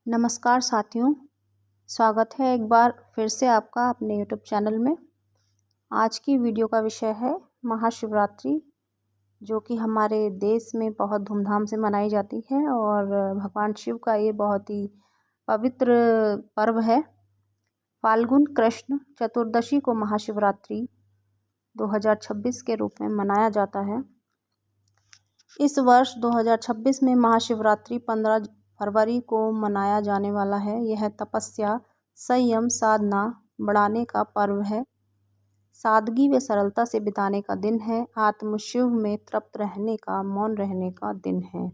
नमस्कार साथियों, स्वागत है एक बार फिर से आपका अपने यूट्यूब चैनल में। आज की वीडियो का विषय है महाशिवरात्रि, जो कि हमारे देश में बहुत धूमधाम से मनाई जाती है और भगवान शिव का ये बहुत ही पवित्र पर्व है। फाल्गुन कृष्ण चतुर्दशी को महाशिवरात्रि 2026 के रूप में मनाया जाता है। इस वर्ष 2026 में महाशिवरात्रि 15 फरवरी को मनाया जाने वाला है। यह तपस्या, संयम, साधना बढ़ाने का पर्व है। सादगी व सरलता से बिताने का दिन है। आत्मशिव में तृप्त रहने का, मौन रहने का दिन है।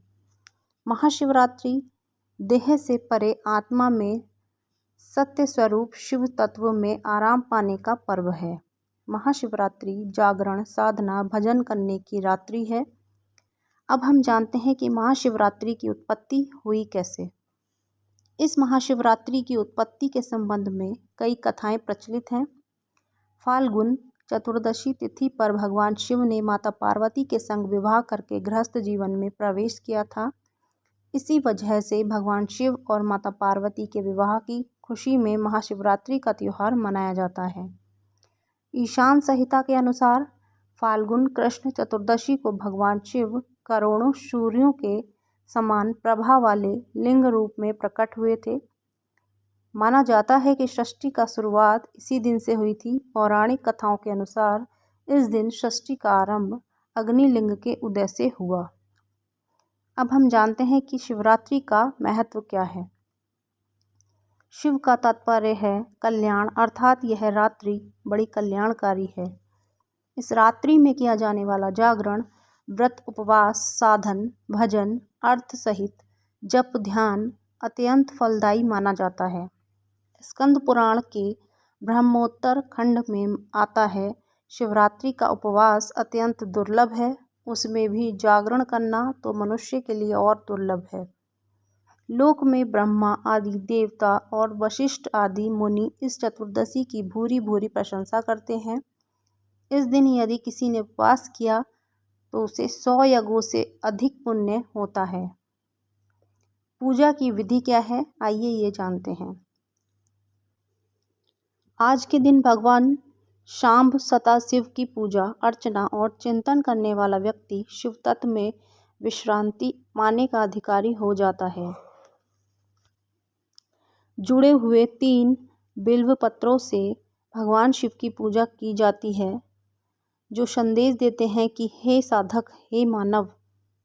महाशिवरात्रि देह से परे आत्मा में सत्य स्वरूप शिव तत्व में आराम पाने का पर्व है। महाशिवरात्रि जागरण, साधना, भजन करने की रात्रि है। अब हम जानते हैं कि महाशिवरात्रि की उत्पत्ति हुई कैसे। इस महाशिवरात्रि की उत्पत्ति के संबंध में कई कथाएं प्रचलित हैं। फाल्गुन चतुर्दशी तिथि पर भगवान शिव ने माता पार्वती के संग विवाह करके गृहस्थ जीवन में प्रवेश किया था। इसी वजह से भगवान शिव और माता पार्वती के विवाह की खुशी में महाशिवरात्रि का त्यौहार मनाया जाता है। ईशान संहिता के अनुसार फाल्गुन कृष्ण चतुर्दशी को भगवान शिव करोड़ों सूर्यों के समान प्रभा वाले लिंग रूप में प्रकट हुए थे। माना जाता है कि सृष्टि का शुरुआत इसी दिन से हुई थी। पौराणिक कथाओं के अनुसार इस दिन सृष्टि का आरंभ अग्निलिंग के उदय से हुआ। अब हम जानते हैं कि शिवरात्रि का महत्व क्या है। शिव का तात्पर्य है कल्याण, अर्थात यह रात्रि बड़ी कल्याणकारी है। इस रात्रि में किया जाने वाला जागरण, व्रत, उपवास, साधन, भजन, अर्थ सहित जप, ध्यान अत्यंत फलदायी माना जाता है। स्कंद पुराण के ब्रह्मोत्तर खंड में आता है, शिवरात्रि का उपवास अत्यंत दुर्लभ है। उसमें भी जागरण करना तो मनुष्य के लिए और दुर्लभ है। लोक में ब्रह्मा आदि देवता और वशिष्ठ आदि मुनि इस चतुर्दशी की भूरी भूरी प्रशंसा करते हैं। इस दिन यदि किसी ने उपवास किया तो उसे 100 यज्ञों से अधिक पुण्य होता है। पूजा की विधि क्या है, आइए ये जानते हैं। आज के दिन भगवान शांब सदाशिव की पूजा अर्चना और चिंतन करने वाला व्यक्ति शिव तत्व में विश्रांति पाने का अधिकारी हो जाता है। जुड़े हुए 3 बिल्व पत्रों से भगवान शिव की पूजा की जाती है, जो संदेश देते हैं कि हे साधक, हे मानव,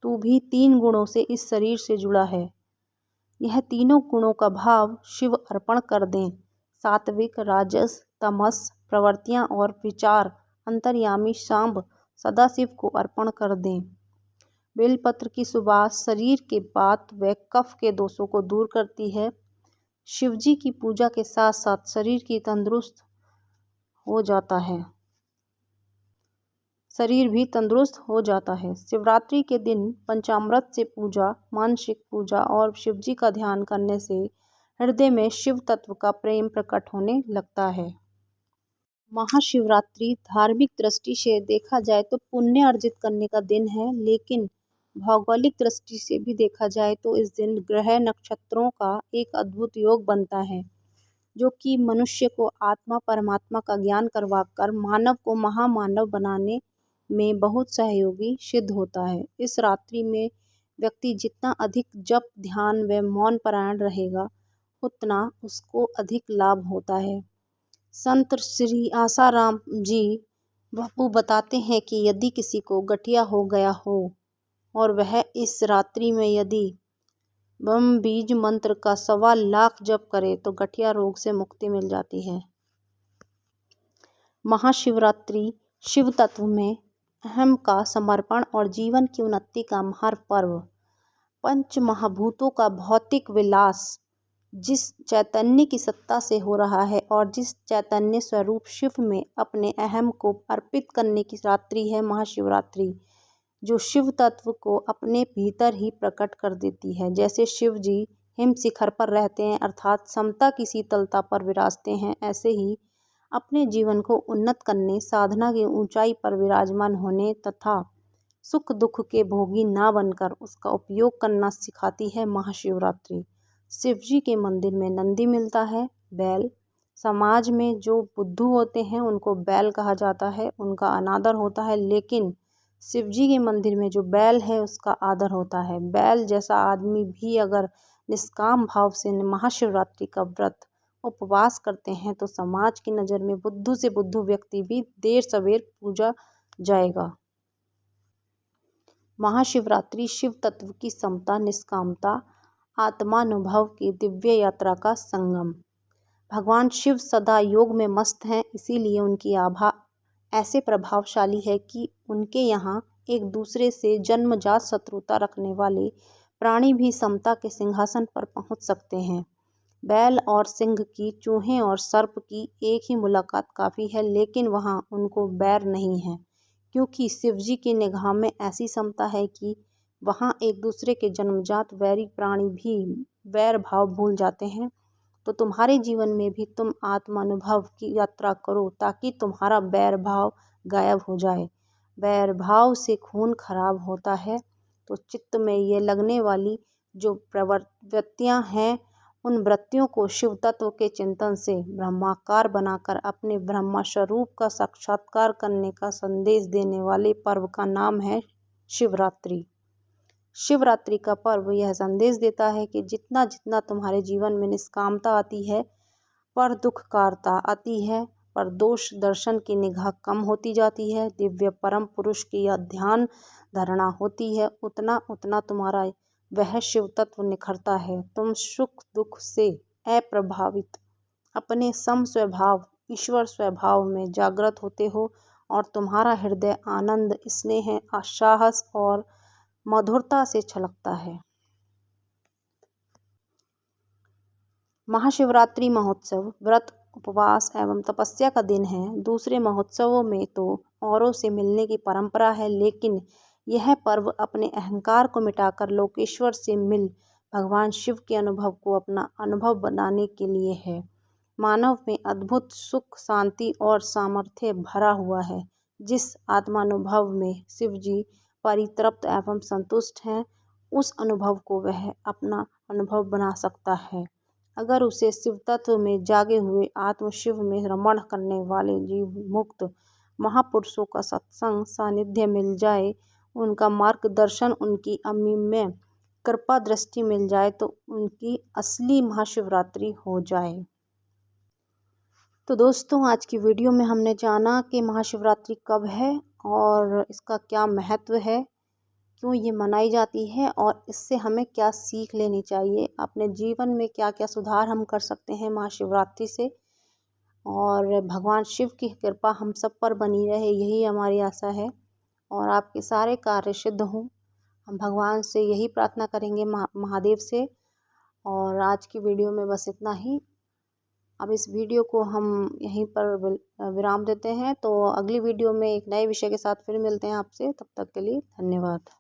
तू भी 3 गुणों से इस शरीर से जुड़ा है। यह तीनों गुणों का भाव शिव अर्पण कर दें। सात्विक, राजस, तमस प्रवृत्तियां और विचार अंतर्यामी शांब सदाशिव को अर्पण कर दें। बेलपत्र की सुवास शरीर के वात व कफ के दोषों को दूर करती है। शिवजी की पूजा के साथ साथ शरीर भी तंदुरुस्त हो जाता है। शिवरात्रि के दिन पंचामृत से पूजा, मानसिक पूजा और शिवजी का ध्यान करने से हृदय में शिव तत्व का प्रेम प्रकट होने लगता है। महाशिवरात्रि धार्मिक दृष्टि से देखा जाए तो पुण्य अर्जित करने का दिन है, लेकिन भौगोलिक दृष्टि से भी देखा जाए तो इस दिन ग्रह नक्षत्रों का एक अद्भुत योग बनता है, जो कि मनुष्य को आत्मा परमात्मा का ज्ञान करवाकर मानव को महामानव बनाने में बहुत सहयोगी सिद्ध होता है। इस रात्रि में व्यक्ति जितना अधिक जप, ध्यान व मौन परायण रहेगा, उतना उसको अधिक लाभ होता है। संत श्री आसाराम जी बापू बताते हैं कि यदि किसी को गठिया हो गया हो और वह इस रात्रि में यदि ब्रह्म बीज मंत्र का 1.25 लाख जप करे तो गठिया रोग से मुक्ति मिल जाती है। महाशिवरात्रि शिव तत्व में अहम का समर्पण और जीवन की उन्नति का महापर्व। पंच महाभूतों का भौतिक विलास जिस चैतन्य की सत्ता से हो रहा है और जिस चैतन्य स्वरूप शिव में अपने अहम को अर्पित करने की रात्रि है महाशिवरात्रि, जो शिव तत्व को अपने भीतर ही प्रकट कर देती है। जैसे शिव जी हिम शिखर पर रहते हैं, अर्थात समता की शीतलता पर विराजते हैं, ऐसे ही अपने जीवन को उन्नत करने, साधना की ऊंचाई पर विराजमान होने तथा सुख दुख के भोगी ना बनकर उसका उपयोग करना सिखाती है महाशिवरात्रि। शिव जी के मंदिर में नंदी मिलता है, बैल। समाज में जो बुद्धू होते हैं उनको बैल कहा जाता है, उनका अनादर होता है, लेकिन शिव जी के मंदिर में जो बैल है उसका आदर होता है। बैल जैसा आदमी भी अगर निष्काम भाव से महाशिवरात्रि का व्रत उपवास करते हैं तो समाज की नज़र में बुद्धू से बुद्धू व्यक्ति भी देर सवेर पूजा जाएगा। महाशिवरात्रि शिव तत्व की समता, निष्कामता, आत्मानुभव की दिव्य यात्रा का संगम। भगवान शिव सदा योग में मस्त हैं, इसीलिए उनकी आभा ऐसे प्रभावशाली है कि उनके यहाँ एक दूसरे से जन्मजात शत्रुता रखने वाले प्राणी भी समता के सिंहासन पर पहुँच सकते हैं। बैल और सिंह की, चूहे और सर्प की एक ही मुलाकात काफ़ी है, लेकिन वहाँ उनको बैर नहीं है, क्योंकि शिव जी की निगाह में ऐसी समता है कि वहाँ एक दूसरे के जन्मजात वैरी प्राणी भी वैर भाव भूल जाते हैं। तो तुम्हारे जीवन में भी तुम आत्मानुभव की यात्रा करो ताकि तुम्हारा बैर भाव गायब हो जाए। बैर भाव से खून खराब होता है, तो चित्त में ये लगने वाली जो प्रवृत्तियाँ हैं उन वृत्तियों को शिव तत्व के चिंतन से ब्रह्माकार बनाकर अपने ब्रह्मा स्वरूप का साक्षात्कार करने का संदेश देने वाले पर्व का नाम है शिवरात्रि। शिवरात्रि का पर्व यह संदेश देता है कि जितना जितना तुम्हारे जीवन में निष्कामता आती है, पर दुखकारता आती है, पर दोष दर्शन की निगाह कम होती जाती है, दिव्य परम पुरुष की या ध्यान धारणा होती है, उतना उतना तुम्हारा वह शिव तत्व निखरता है। तुम सुख दुख से अप्रभावित अपने सम स्वभाव ईश्वर स्वभाव में जागृत होते हो और तुम्हारा हृदय आनंद, स्नेह, साहस और मधुरता से छलकता है। महाशिवरात्रि महोत्सव व्रत, उपवास एवं तपस्या का दिन है। दूसरे महोत्सवों में तो औरों से मिलने की परंपरा है, लेकिन यह पर्व अपने अहंकार को मिटाकर लोकेश्वर से मिल भगवान शिव के अनुभव को अपना अनुभव बनाने के लिए है। मानव में अद्भुत सुख, शांति और सामर्थ्य भरा हुआ है। जिस आत्मानुभव में शिव जी परितृप्त एवं संतुष्ट हैं, उस अनुभव को वह अपना अनुभव बना सकता है। अगर उसे शिव तत्व में जागे हुए आत्म शिव में रमण करने वाले जीव मुक्त महापुरुषों का सत्संग सानिध्य मिल जाए, उनका मार्गदर्शन, उनकी अमीय कृपा दृष्टि मिल जाए, तो उनकी असली महाशिवरात्रि हो जाए। तो दोस्तों, आज की वीडियो में हमने जाना कि महाशिवरात्रि कब है और इसका क्या महत्व है, क्यों ये मनाई जाती है और इससे हमें क्या सीख लेनी चाहिए, अपने जीवन में क्या क्या सुधार हम कर सकते हैं महाशिवरात्रि से। और भगवान शिव की कृपा हम सब पर बनी रहे, यही हमारी आशा है और आपके सारे कार्य सिद्ध हों। हम भगवान से यही प्रार्थना करेंगे, महादेव से। और आज की वीडियो में बस इतना ही। अब इस वीडियो को हम यहीं पर विराम देते हैं। तो अगली वीडियो में एक नए विषय के साथ फिर मिलते हैं आपसे। तब तक के लिए धन्यवाद।